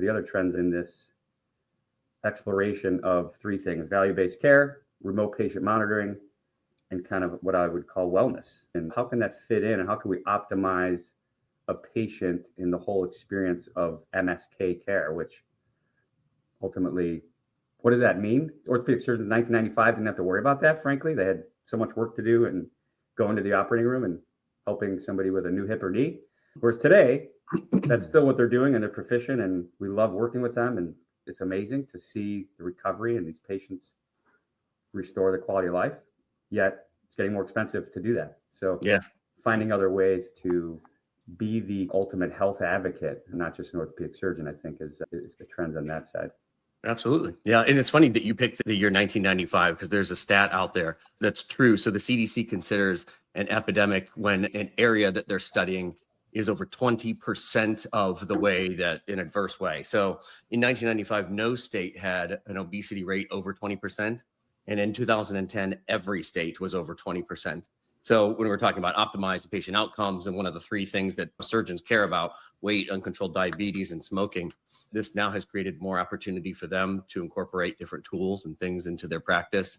The other trends in this exploration of three things: value-based care, remote patient monitoring, and kind of what I would call wellness. And how can that fit in, and how can we optimize a patient in the whole experience of MSK care, which ultimately, what does that mean? Orthopedic surgeons in 1995 didn't have to worry about that, frankly. They had so much work to do and go into the operating room and helping somebody with a new hip or knee. Whereas today, that's still what they're doing, and they're proficient, and we love working with them. And it's amazing to see the recovery and these patients restore the quality of life. Yet it's getting more expensive to do that. So finding other ways to be the ultimate health advocate, not just an orthopedic surgeon, I think is the trend on that side. Absolutely. Yeah. And it's funny that you picked the year 1995 because there's a stat out there that's true. So the CDC considers an epidemic when an area that they're studying is over 20% of the way that in adverse way. So in 1995, no state had an obesity rate over 20%. And in 2010, every state was over 20%. So when we're talking about optimizing patient outcomes and one of the three things that surgeons care about, weight, uncontrolled diabetes, and smoking, this now has created more opportunity for them to incorporate different tools and things into their practice